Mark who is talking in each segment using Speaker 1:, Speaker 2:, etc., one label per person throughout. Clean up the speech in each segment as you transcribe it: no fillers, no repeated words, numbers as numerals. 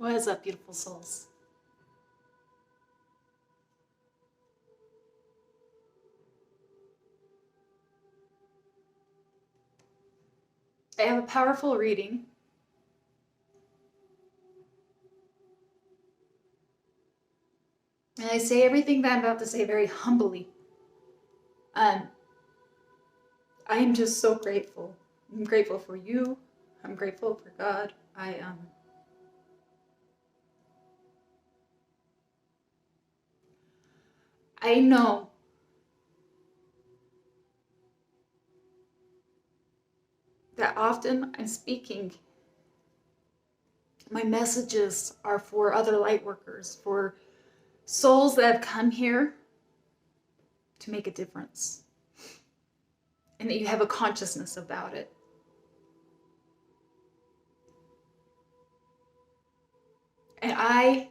Speaker 1: What is up, beautiful souls? I have a powerful reading. And I say everything that I'm about to say very humbly. I am just so grateful. I'm grateful for you. I'm grateful for God. I know that often I'm speaking. My messages are for other light workers, for souls that have come here to make a difference. And that you have a consciousness about it. And I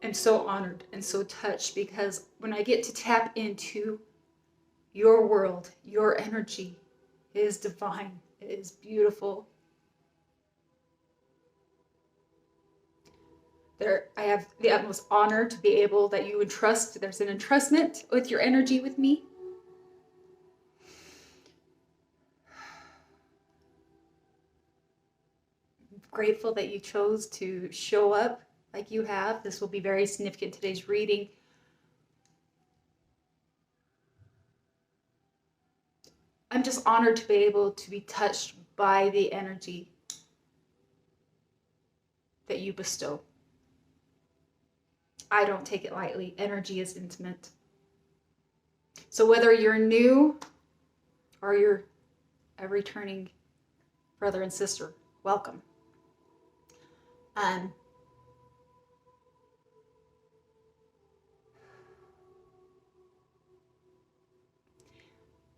Speaker 1: am so honored and so touched because when I get to tap into your world, your energy, it is divine, it is beautiful. I have the utmost honor to be able that you entrust, there's an entrustment with your energy with me. I'm grateful that you chose to show up like you have. This will be very significant in today's reading. I'm just honored to be able to be touched by the energy that you bestow. I don't take it lightly. Energy is intimate. So whether you're new or you're a returning brother and sister, welcome.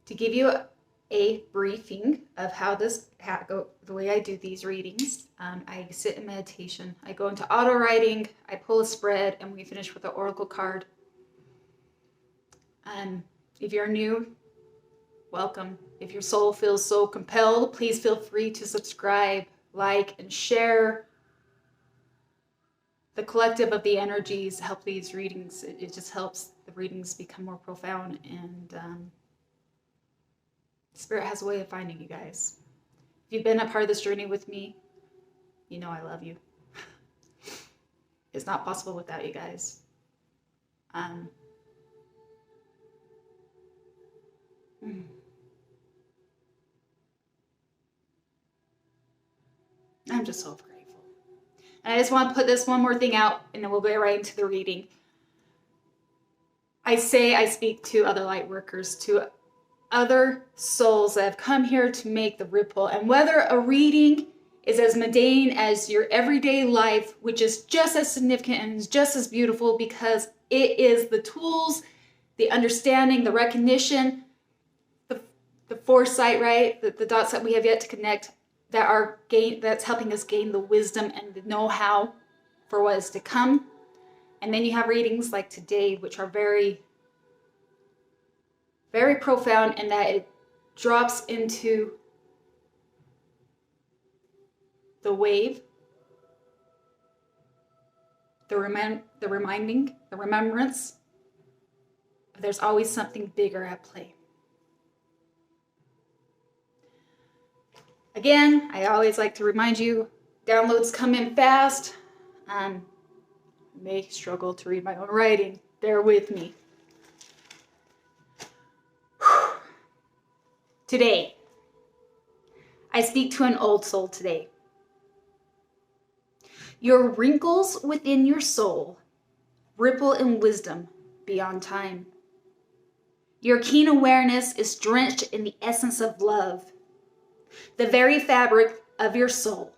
Speaker 1: To give you a briefing of how the way I do these readings, I sit in meditation. I go into auto writing, I pull a spread, and we finish with the oracle card. If you're new, welcome. If your soul feels so compelled, please feel free to subscribe, like, and share. The collective of the energies help these readings. It just helps the readings become more profound, and Spirit has a way of finding you guys. If you've been a part of this journey with me, you know I love you. It's not possible without you guys. I'm just so grateful. And I just want to put this one more thing out, and then we'll go right into the reading. I speak to other light workers, to other souls that have come here to make the ripple. And whether a reading is as mundane as your everyday life, which is just as significant and is just as beautiful because it is the tools, the understanding, the recognition, the foresight, right? The dots that we have yet to connect that's helping us gain the wisdom and the know-how for what is to come. And then you have readings like today, which are very, very profound, in that it drops into the wave, the remembrance. There's always something bigger at play. Again, I always like to remind you, downloads come in fast. I may struggle to read my own writing. Bear with me. Today, I speak to an old soul today. Your wrinkles within your soul ripple in wisdom beyond time. Your keen awareness is drenched in the essence of love, the very fabric of your soul.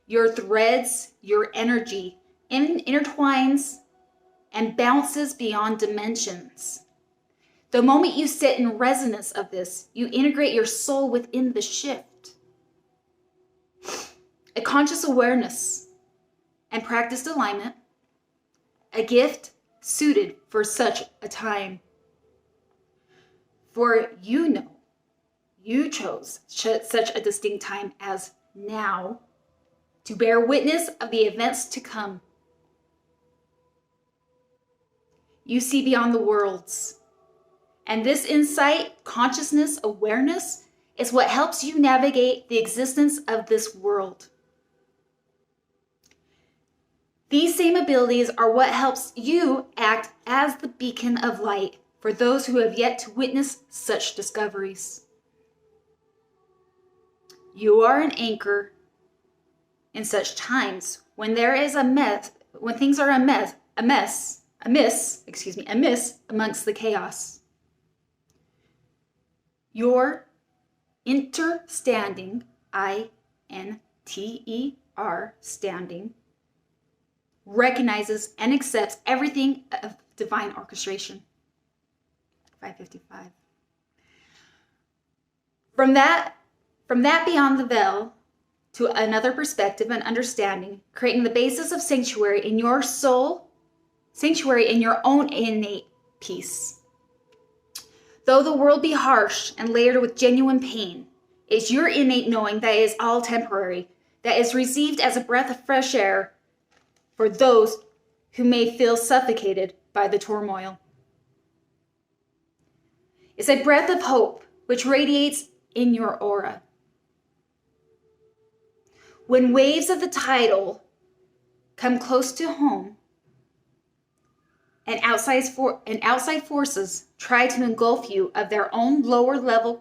Speaker 1: Your threads, your energy intertwines and bounces beyond dimensions. The moment you sit in resonance of this, you integrate your soul within the shift. A conscious awareness and practiced alignment, a gift suited for such a time. For you know, you chose such a distinct time as now to bear witness of the events to come. You see beyond the worlds. And this insight, consciousness, awareness is what helps you navigate the existence of this world. These same abilities are what helps you act as the beacon of light for those who have yet to witness such discoveries. You are an anchor in such times when there is when things are amiss amongst the chaos. Your interstanding, INTER, standing, recognizes and accepts everything of divine orchestration. 555. From that beyond the veil to another perspective and understanding, creating the basis of sanctuary in your soul, sanctuary in your own innate peace. Though the world be harsh and layered with genuine pain, it's your innate knowing that it is all temporary, that is received as a breath of fresh air for those who may feel suffocated by the turmoil. It's a breath of hope which radiates in your aura. When waves of the tidal come close to home and outside forces try to engulf you of their own lower levels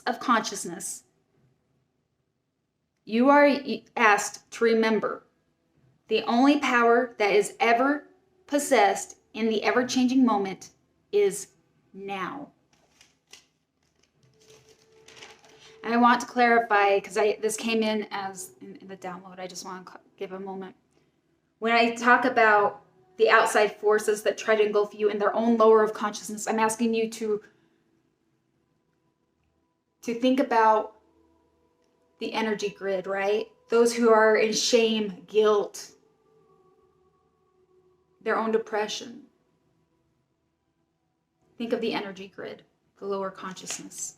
Speaker 1: of consciousness, you are asked to remember the only power that is ever possessed in the ever-changing moment is now. And I want to clarify, because this came in as in the download, I just want to give a moment. When I talk about the outside forces that try to engulf you in their own lower of consciousness, I'm asking you to think about the energy grid, right? Those who are in shame, guilt, their own depression. Think of the energy grid, the lower consciousness,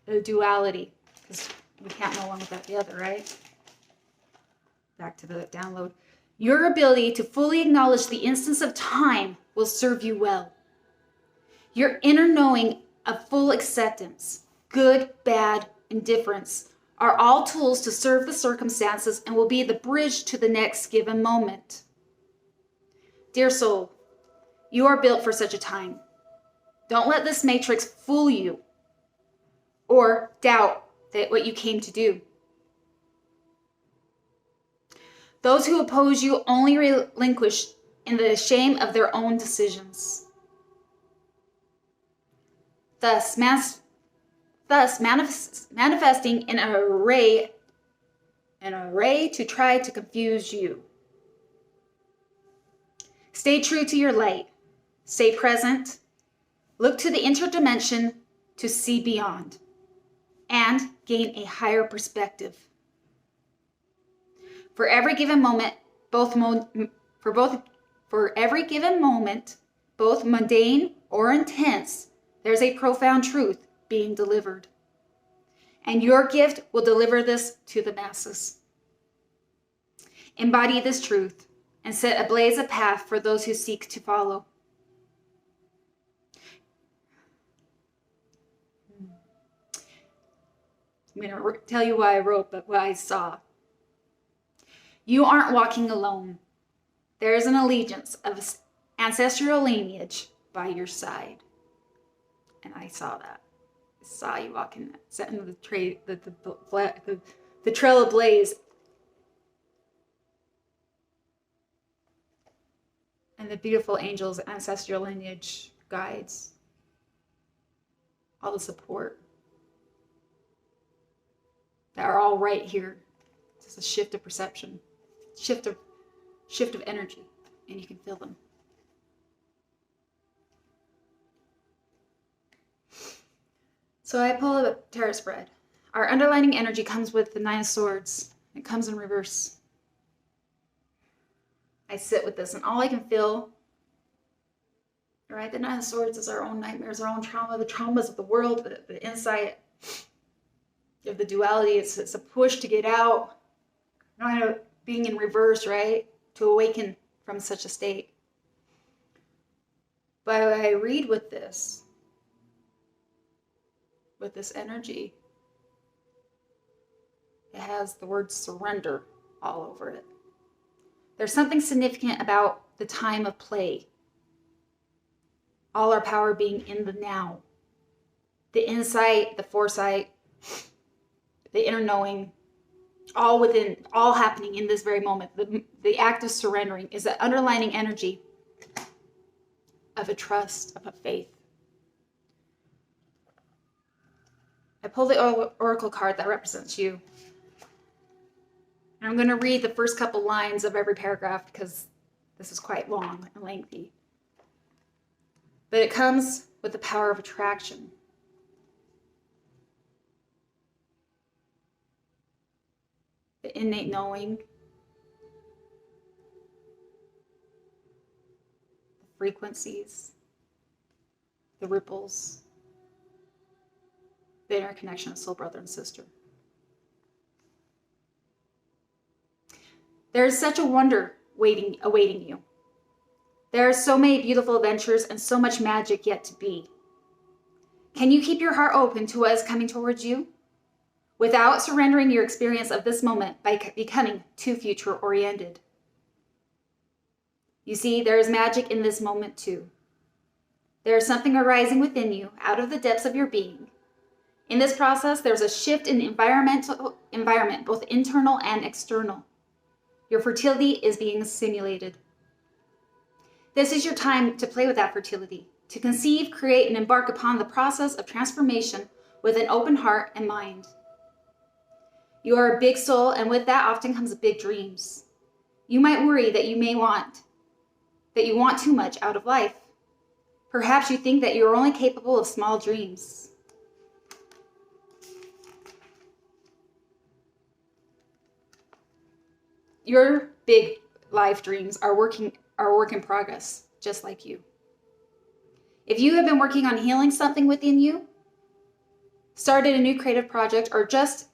Speaker 1: the duality, because we can't know one without the other, right? Back to the download. Your ability to fully acknowledge the instance of time will serve you well. Your inner knowing of full acceptance, good, bad, indifference, are all tools to serve the circumstances and will be the bridge to the next given moment. Dear soul, you are built for such a time. Don't let this matrix fool you or doubt that what you came to do. Those who oppose you only relinquish in the shame of their own decisions. Thus manifesting in an array to try to confuse you. Stay true to your light. Stay present. Look to the interdimension to see beyond and gain a higher perspective. For every given moment, both mundane or intense, there's a profound truth being delivered. And your gift will deliver this to the masses. Embody this truth and set ablaze a path for those who seek to follow. I'm going to tell you why I wrote, but what I saw. You aren't walking alone. There is an allegiance of ancestral lineage by your side. And I saw that. I saw you walking, setting the trail ablaze. And the beautiful angels, ancestral lineage guides. All the support. That are all right here. It's just a shift of perception. Shift of energy, and you can feel them. So I pull a tarot spread. Our underlining energy comes with the 9 of Swords. It comes in reverse. I sit with this, and all I can feel, right? The 9 of Swords is our own nightmares, our own trauma, the traumas of the world, the insight of the duality. It's a push to get out. Kind of being in reverse, right? To awaken from such a state. But I read with this energy, it has the word surrender all over it. There's something significant about the time of play. All our power being in the now. The insight, the foresight, the inner knowing, all happening in this very moment. The act of surrendering is the underlining energy of a trust, of a faith. I pulled the oracle card that represents you. And I'm going to read the first couple lines of every paragraph because this is quite long and lengthy. But it comes with the power of attraction. The innate knowing, the frequencies, the ripples, the interconnection of soul brother and sister. There is such a wonder awaiting you. There are so many beautiful adventures and so much magic yet to be. Can you keep your heart open to what is coming towards you? Without surrendering your experience of this moment by becoming too future-oriented. You see, there is magic in this moment too. There is something arising within you out of the depths of your being. In this process, there's a shift in environment, both internal and external. Your fertility is being simulated. This is your time to play with that fertility, to conceive, create, and embark upon the process of transformation with an open heart and mind. You are a big soul, and with that often comes big dreams. You might worry that you want too much out of life. Perhaps you think that you are only capable of small dreams. Your big life dreams are work in progress, just like you. If you have been working on healing something within you, started a new creative project, or just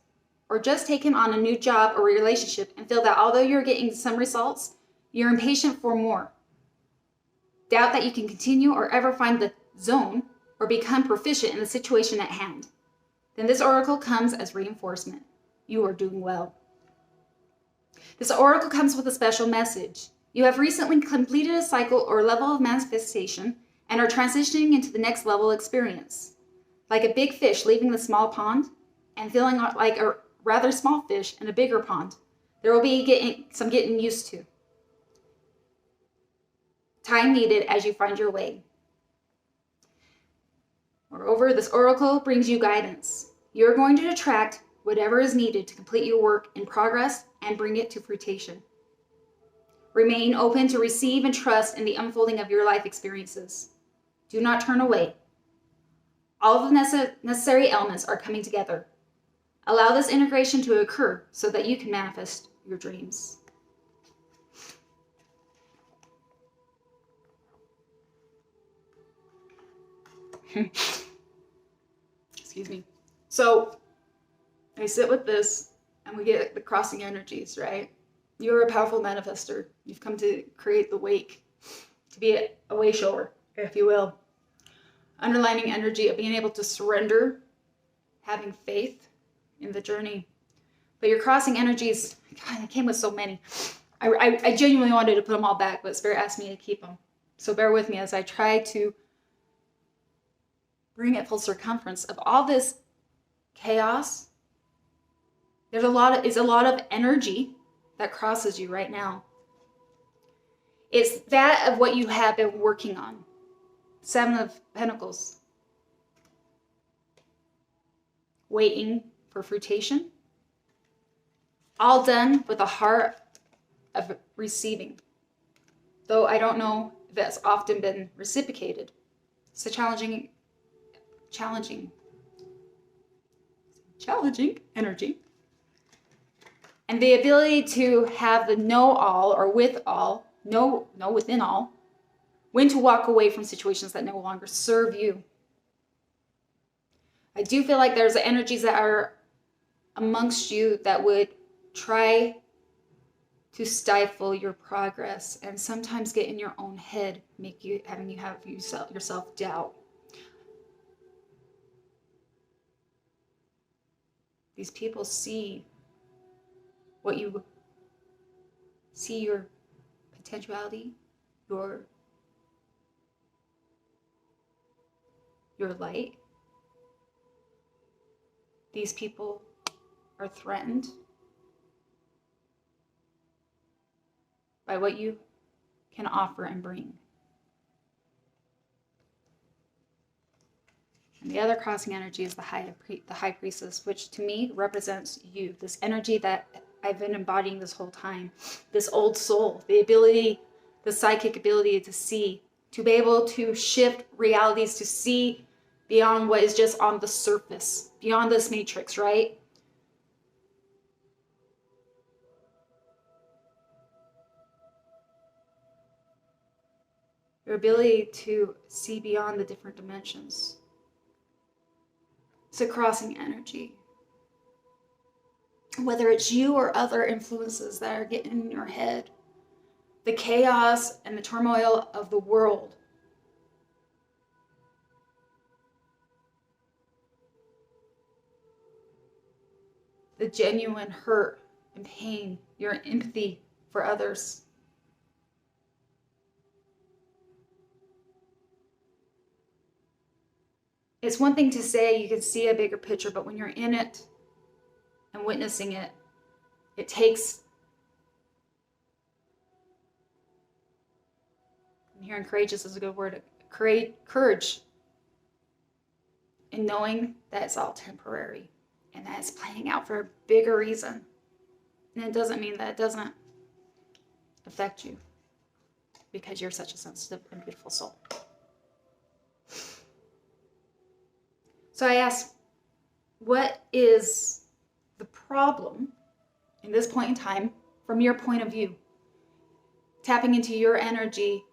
Speaker 1: taken on a new job or relationship and feel that although you're getting some results, you're impatient for more. Doubt that you can continue or ever find the zone or become proficient in the situation at hand. Then this oracle comes as reinforcement. You are doing well. This oracle comes with a special message. You have recently completed a cycle or level of manifestation and are transitioning into the next level experience. Like a big fish leaving the small pond and feeling like a rather small fish in a bigger pond. There will be some getting used to. Time needed as you find your way. Moreover, this oracle brings you guidance. You're going to attract whatever is needed to complete your work in progress and bring it to fruition. Remain open to receive and trust in the unfolding of your life experiences. Do not turn away. All of the necessary elements are coming together. Allow this integration to occur so that you can manifest your dreams. Excuse me. So I sit with this and we get the crossing energies, right? You're a powerful manifester. You've come to create the wake, to be a way shower, if you will. Underlining energy of being able to surrender, having faith in the journey. But your crossing energies, God, it came with so many. I genuinely wanted to put them all back, but Spirit asked me to keep them. So bear with me as I try to bring it full circumference of all this chaos. There's a lot of energy that crosses you right now. It's that of what you have been working on. 7 of Pentacles. Waiting for fruition. All done with a heart of receiving. Though I don't know if that's often been reciprocated. It's a challenging energy. And the ability to have the know all or with all, know within all, when to walk away from situations that no longer serve you. I do feel like there's energies that are amongst you that would try to stifle your progress and sometimes get in your own head, having you have yourself doubt. These people see your potentiality, your light. These people are threatened by what you can offer and bring. And the other crossing energy is the high priestess, which to me represents you, this energy that I've been embodying this whole time, this old soul, the psychic ability to see, to be able to shift realities, to see beyond what is just on the surface, beyond this matrix, right? Your ability to see beyond the different dimensions. It's a crossing energy. Whether it's you or other influences that are getting in your head, the chaos and the turmoil of the world. The genuine hurt and pain, your empathy for others. It's one thing to say you can see a bigger picture, but when you're in it and witnessing it, it takes, I'm hearing courageous is a good word, courage in knowing that it's all temporary and that it's playing out for a bigger reason. And it doesn't mean that it doesn't affect you because you're such a sensitive and beautiful soul. So I ask, what is the problem in this point in time from your point of view? Tapping into your energy,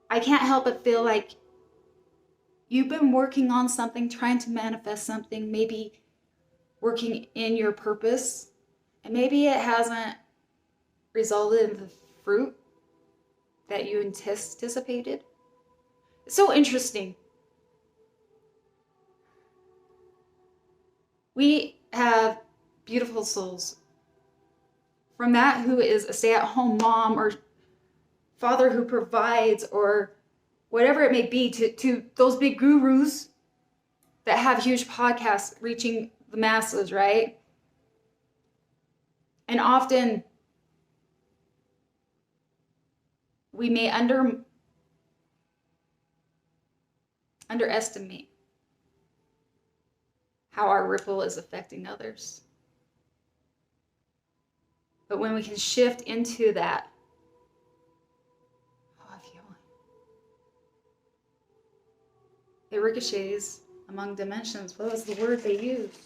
Speaker 1: I can't help but feel like you've been working on something, trying to manifest something, maybe working in your purpose, and maybe it hasn't resulted in the fruit that you anticipated. It's so interesting. We have beautiful souls. From that who is a stay-at-home mom or father who provides or whatever it may be, to those big gurus that have huge podcasts reaching the masses, right? And often we may underestimate how our ripple is affecting others. But when we can shift into that, it ricochets among dimensions. What was the word they used?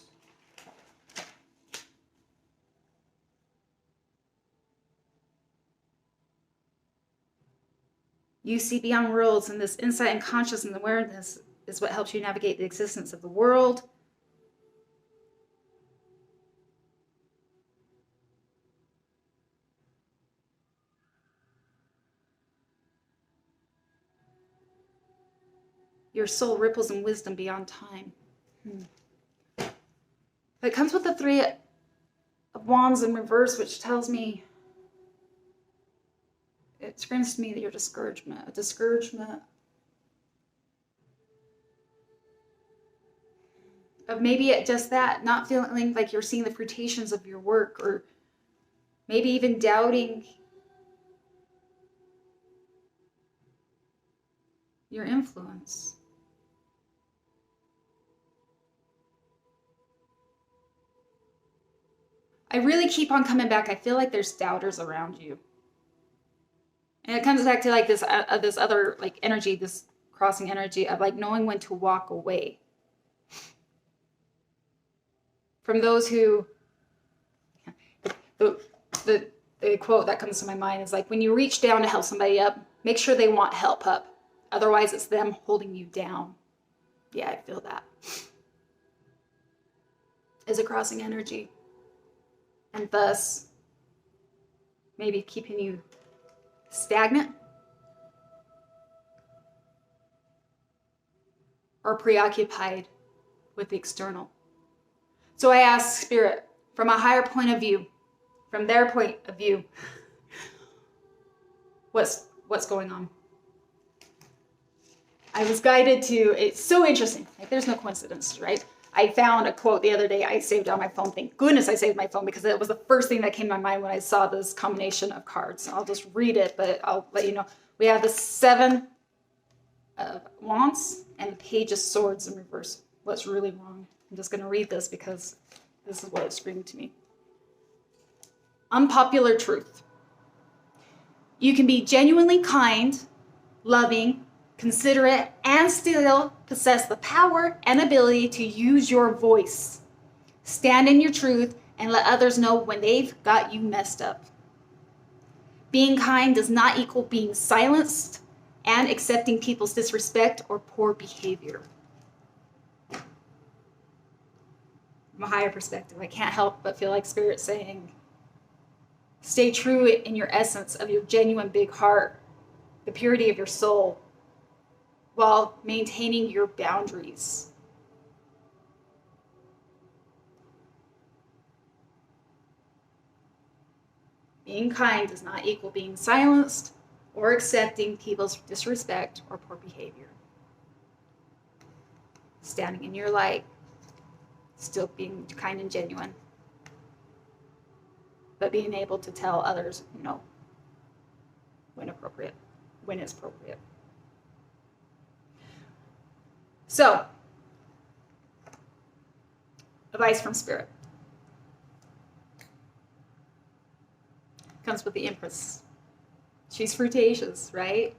Speaker 1: You see beyond worlds, and this insight and consciousness and awareness is what helps you navigate the existence of the world. Your soul ripples in wisdom beyond time. It comes with the Three of Wands in reverse, which tells me, it screams to me that your discouragement, a discouragement of maybe it just that, not feeling like you're seeing the fruitations of your work, or maybe even doubting your influence. I really keep on coming back. I feel like there's doubters around you. And it comes back to like this other like energy, this crossing energy of like knowing when to walk away from those who, the quote that comes to my mind is like, when you reach down to help somebody up, make sure they want help up. Otherwise it's them holding you down. Yeah, I feel that. Is a crossing energy. and thus maybe keeping you stagnant or preoccupied with the external. So I ask Spirit, from a higher point of view, from their point of view, what's going on? I was guided to, it's so interesting, like there's no coincidence, right? I found a quote the other day I saved on my phone. Thank goodness I saved my phone, because it was the first thing that came to my mind when I saw this combination of cards. I'll just read it, but I'll let you know. We have the 7 of Wands and the Page of Swords in reverse. What's really wrong? I'm just going to read this because this is what it screamed to me. Unpopular truth. You can be genuinely kind, loving, considerate, and still possess the power and ability to use your voice. Stand in your truth and let others know when they've got you messed up. Being kind does not equal being silenced and accepting people's disrespect or poor behavior. From a higher perspective, I can't help but feel like Spirit saying, stay true in your essence of your genuine big heart, the purity of your soul, while maintaining your boundaries. Being kind does not equal being silenced or accepting people's disrespect or poor behavior. Standing in your light, still being kind and genuine, but being able to tell others no when appropriate, when it's appropriate. So, advice from Spirit comes with the Empress. She's fruitacious, right?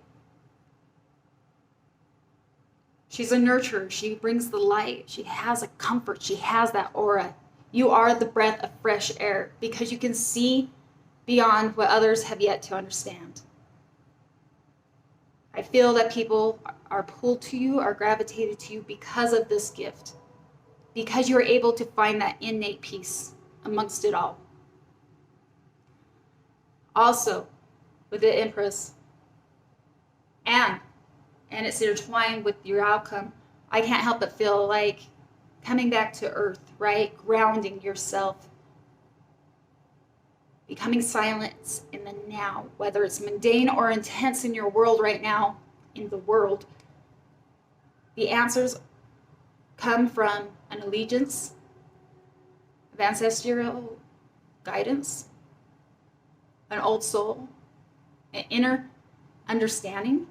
Speaker 1: She's a nurturer. She brings the light. She has a comfort. She has that aura. You are the breath of fresh air because you can see beyond what others have yet to understand. I feel that people are pulled to you, are gravitated to you because of this gift, because you're able to find that innate peace amongst it all. Also, with the Empress, and it's intertwined with your outcome, I can't help but feel like coming back to earth, right? Grounding yourself. Becoming silent in the now, whether it's mundane or intense in your world right now, in the world. The answers come from an allegiance of ancestral guidance, an old soul, an inner understanding.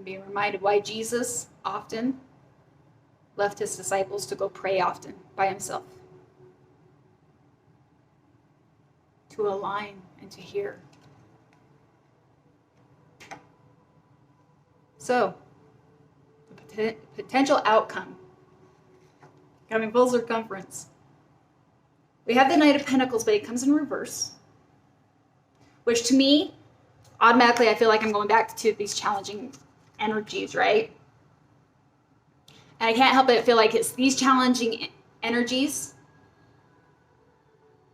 Speaker 1: Being reminded why Jesus often left his disciples to go pray often by himself, to align and to hear. So, the potential outcome, coming full circumference. We have the Knight of Pentacles, but it comes in reverse, which to me, automatically I feel like I'm going back to these challenging energies, right? And I can't help but feel like it's these challenging energies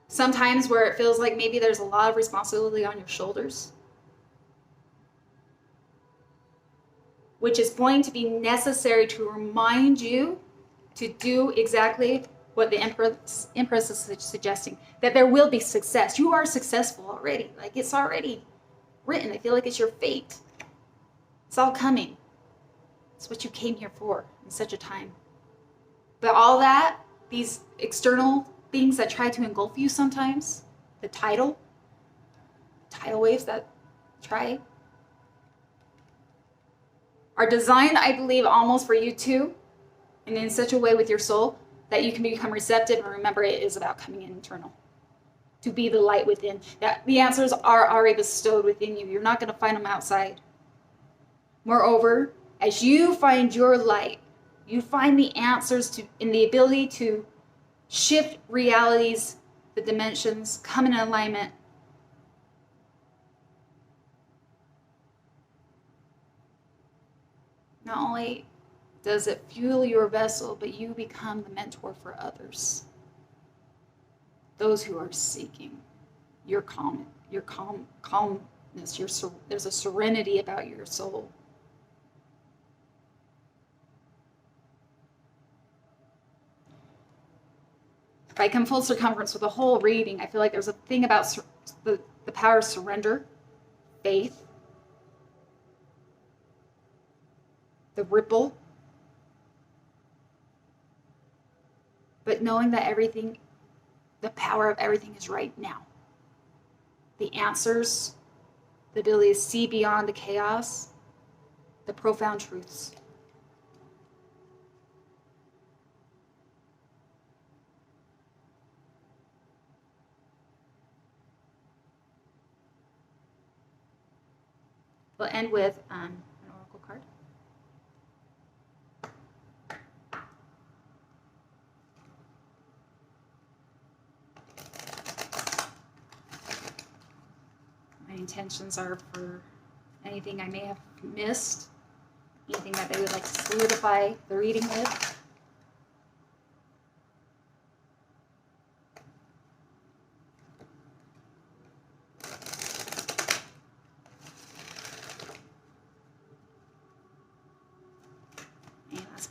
Speaker 1: sometimes where it feels like maybe there's a lot of responsibility on your shoulders, which is going to be necessary to remind you to do exactly what the Empress is suggesting, that there will be success. You are successful already. Like, it's already written. I feel like it's your fate. It's all coming. It's what you came here for in such a time. But all that, these external things that try to engulf you sometimes, the tidal waves that try, are designed, I believe, almost for you too, and in such a way with your soul that you can become receptive and remember it is about coming in internal. To be the light within. That the answers are already bestowed within you. You're not going to find them outside. Moreover, as you find your light, you find the answers in the ability to shift realities, the dimensions, come in alignment Not only does it fuel your vessel, but you become the mentor for others. Those who are seeking your calmness, there's a serenity about your soul. If I come full circumference with the whole reading, I feel like there's a thing about the power of surrender, faith, the ripple, but knowing that everything, the power of everything is right now. The answers, the ability to see beyond the chaos, the profound truths. We'll end with an oracle card. My intentions are for anything I may have missed, anything that they would like to solidify the reading with.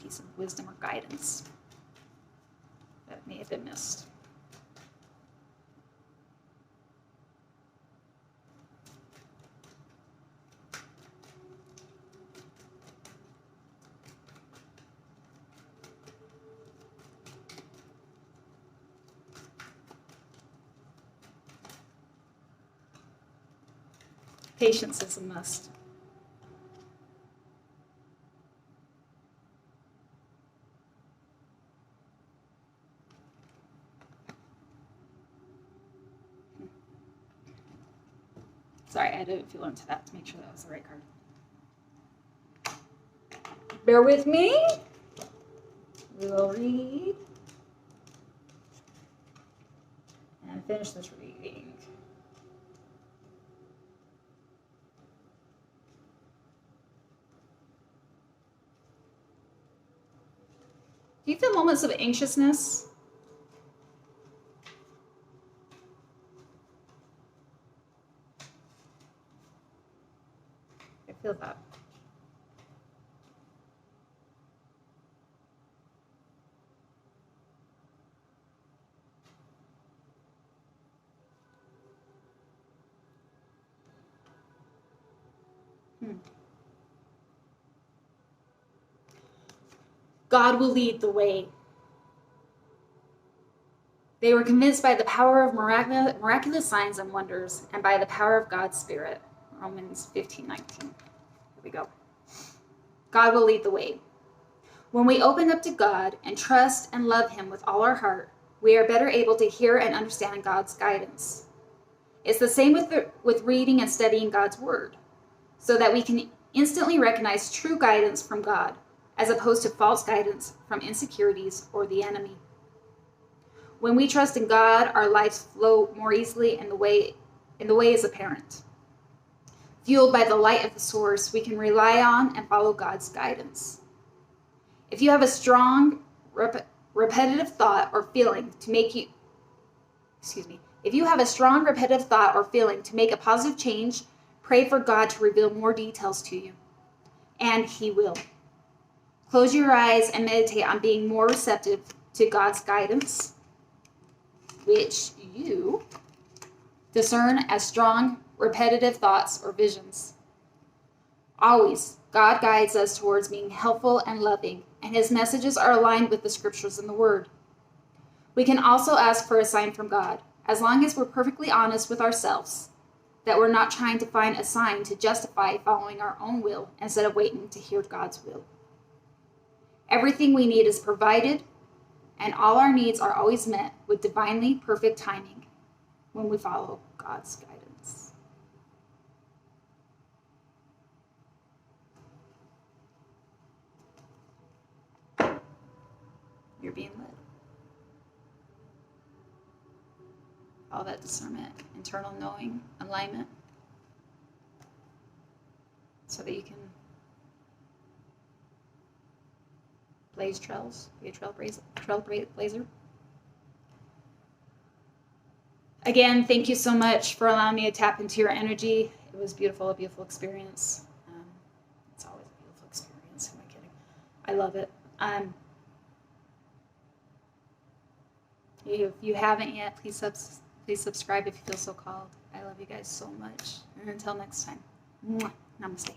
Speaker 1: Piece of wisdom or guidance that may have been missed. Patience is a must. Sorry, I had to feel into that to make sure that was the right card. Bear with me. We will read and finish this reading. Do you feel moments of anxiousness? I feel that. God will lead the way. They were convinced by the power of miraculous signs and wonders and by the power of God's Spirit. Romans 15:19. Here we go. God will lead the way. When we open up to God and trust and love Him with all our heart, we are better able to hear and understand God's guidance. It's the same with reading and studying God's Word, so that we can instantly recognize true guidance from God, as opposed to false guidance from insecurities or the enemy. When we trust in God, our lives flow more easily and the way is apparent. Fueled by the light of the source, we can rely on and follow God's guidance. If you have a strong, repetitive thought or feeling to make a positive change, pray for God to reveal more details to you, and He will. Close your eyes and meditate on being more receptive to God's guidance, which you discern as strong, repetitive thoughts or visions. Always, God guides us towards being helpful and loving, and His messages are aligned with the scriptures and the Word. We can also ask for a sign from God, as long as we're perfectly honest with ourselves, that we're not trying to find a sign to justify following our own will instead of waiting to hear God's will. Everything we need is provided, and all our needs are always met with divinely perfect timing when we follow God's guidance. You're being led. All that discernment, internal knowing, alignment, so that you can blaze trails, be a trailblazer. Again, thank you so much for allowing me to tap into your energy. It was beautiful, a beautiful experience. It's always a beautiful experience. Who am I kidding? I love it. If you haven't yet, please subscribe if you feel so called. I love you guys so much. And until next time, namaste.